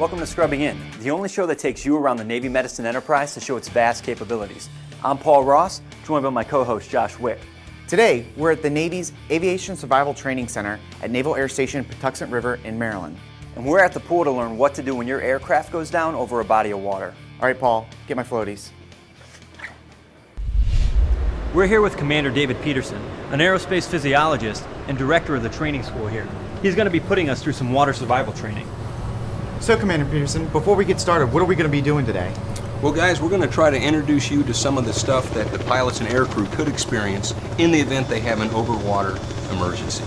Welcome to Scrubbing In, the only show that takes you around the Navy medicine enterprise to show its vast capabilities. I'm Paul Ross, joined by my co-host Josh Wick. Today, we're at the Navy's Aviation Survival Training Center at Naval Air Station Patuxent River in Maryland. And we're at the pool to learn what to do when your aircraft goes down over a body of water. All right, Paul, get my floaties. We're here with Commander David Peterson, an aerospace physiologist and director of the training school here. He's going to be putting us through some water survival training. So, Commander Peterson, before we get started, what are we going to be doing today? Well, guys, we're going to try to introduce you to some of the stuff that the pilots and aircrew could experience in the event they have an overwater emergency.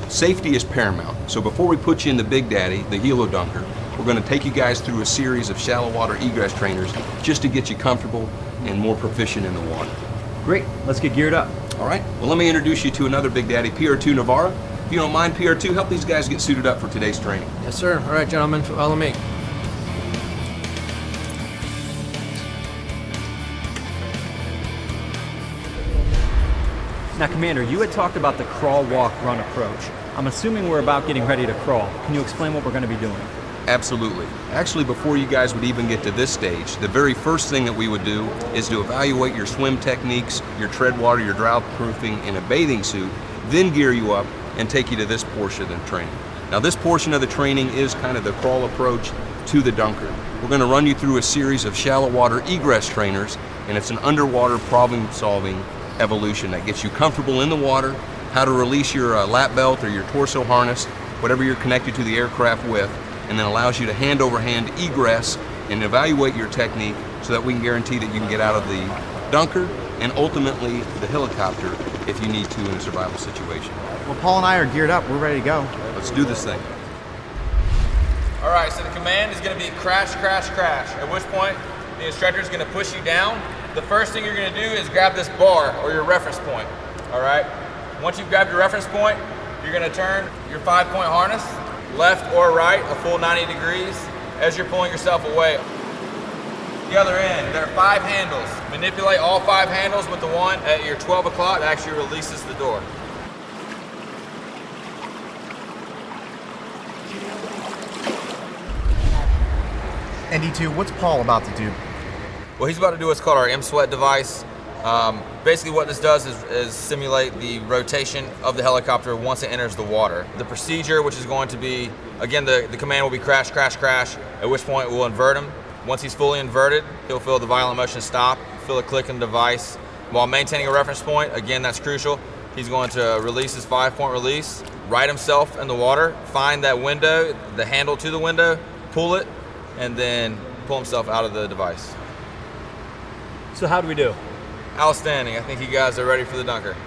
Safety is paramount, so before we put you in the Big Daddy, the Helo Dunker, we're going to take you guys through a series of shallow water egress trainers just to get you comfortable and more proficient in the water. Great, let's get geared up. All right, well, let me introduce you to another Big Daddy, PR2 Navarra. If you don't mind, PR2, help these guys get suited up for today's training. Yes, sir. All right, gentlemen, follow me. Now, Commander, you had talked about the crawl, walk, run approach. I'm assuming we're about getting ready to crawl. Can you explain what we're going to be doing? Absolutely. Actually, before you guys would even get to this stage, the very first thing that we would do is to evaluate your swim techniques, your tread water, your drought proofing in a bathing suit, then gear you up and take you to this portion of the training. Now, this portion of the training is kind of the crawl approach to the dunker. We're going to run you through a series of shallow water egress trainers, and it's an underwater problem-solving evolution that gets you comfortable in the water, how to release your lap belt or your torso harness, whatever you're connected to the aircraft with, and then allows you to hand-over-hand egress and evaluate your technique so that we can guarantee that you can get out of the dunker and ultimately the helicopter if you need to in a survival situation. Well, Paul and I are geared up. We're ready to go. Let's do this thing. All right, so the command is going to be crash, crash, crash, at which point the instructor is going to push you down. The first thing you're going to do is grab this bar or your reference point, all right? Once you've grabbed your reference point, you're going to turn your 5-point harness left or right, a full 90 degrees, as you're pulling yourself away. The other end, there are 5 handles. Manipulate all 5 handles with the one at your 12 o'clock that actually releases the door. ND2, what's Paul about to do? Well, he's about to do what's called our M-Sweat device. Basically what this does is simulate the rotation of the helicopter once it enters the water. The procedure, which is going to be, again, the command will be crash, crash, crash, at which point we'll invert him. Once he's fully inverted, he'll feel the violent motion stop, feel a click in the device. While maintaining a reference point, again, that's crucial. He's going to release his 5-point release, right himself in the water, find that window, the handle to the window, pull it, and then pull himself out of the device. So how do we do? Outstanding. I think you guys are ready for the dunker.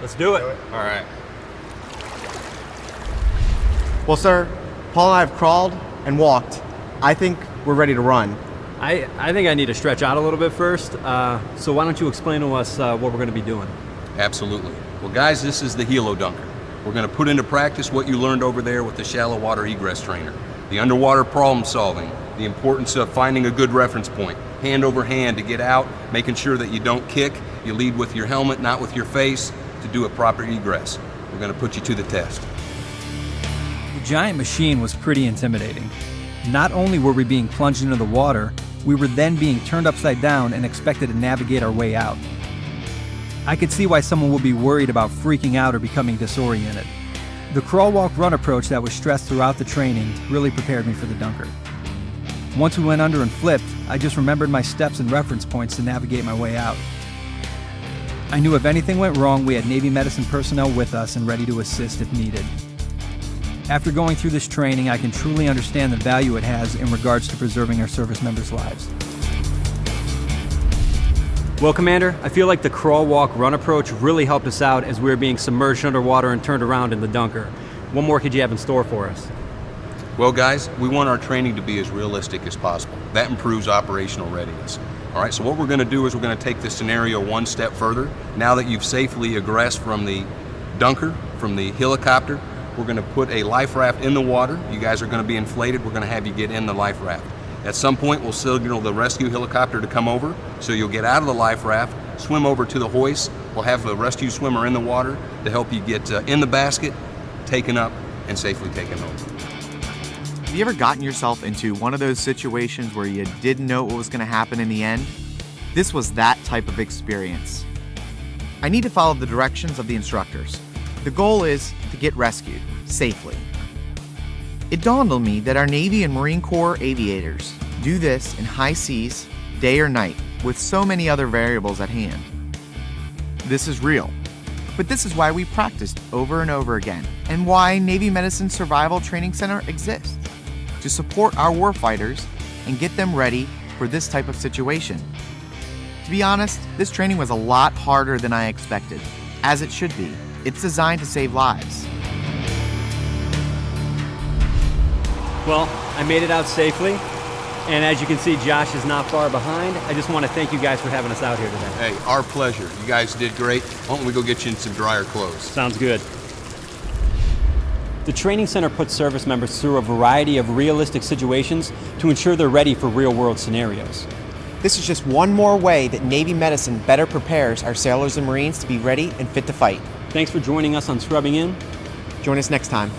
Let's do it. All right. Well, sir, Paul and I have crawled and walked. I think we're ready to run. I think I need to stretch out a little bit first. So why don't you explain to us what we're going to be doing? Absolutely. Well, guys, this is the Helo Dunker. We're going to put into practice what you learned over there with the shallow water egress trainer. The underwater problem solving, the importance of finding a good reference point, hand over hand to get out, making sure that you don't kick, you lead with your helmet, not with your face, to do a proper egress. We're going to put you to the test. The giant machine was pretty intimidating. Not only were we being plunged into the water, we were then being turned upside down and expected to navigate our way out. I could see why someone would be worried about freaking out or becoming disoriented. The crawl, walk, run approach that was stressed throughout the training really prepared me for the dunker. Once we went under and flipped, I just remembered my steps and reference points to navigate my way out. I knew if anything went wrong, we had Navy medicine personnel with us and ready to assist if needed. After going through this training, I can truly understand the value it has in regards to preserving our service members' lives. Well, Commander, I feel like the crawl, walk, run approach really helped us out as we were being submerged underwater and turned around in the dunker. What more could you have in store for us? Well, guys, we want our training to be as realistic as possible. That improves operational readiness. All right, so what we're going to do is we're going to take this scenario one step further. Now that you've safely egressed from the dunker, from the helicopter, we're going to put a life raft in the water. You guys are going to be inflated. We're going to have you get in the life raft. At some point, we'll signal the rescue helicopter to come over, so you'll get out of the life raft, swim over to the hoist. We'll have a rescue swimmer in the water to help you get in the basket, taken up, and safely taken home. Have you ever gotten yourself into one of those situations where you didn't know what was going to happen in the end? This was that type of experience. I need to follow the directions of the instructors. The goal is to get rescued safely. It dawned on me that our Navy and Marine Corps aviators do this in high seas, day or night, with so many other variables at hand. This is real, but this is why we practiced over and over again, and why Navy Medicine Survival Training Center exists, to support our warfighters and get them ready for this type of situation. To be honest, this training was a lot harder than I expected, as it should be. It's designed to save lives. Well, I made it out safely, and as you can see, Josh is not far behind. I just want to thank you guys for having us out here today. Hey, our pleasure. You guys did great. Why don't we go get you in some drier clothes? Sounds good. The training center puts service members through a variety of realistic situations to ensure they're ready for real-world scenarios. This is just one more way that Navy medicine better prepares our sailors and Marines to be ready and fit to fight. Thanks for joining us on Scrubbing In. Join us next time.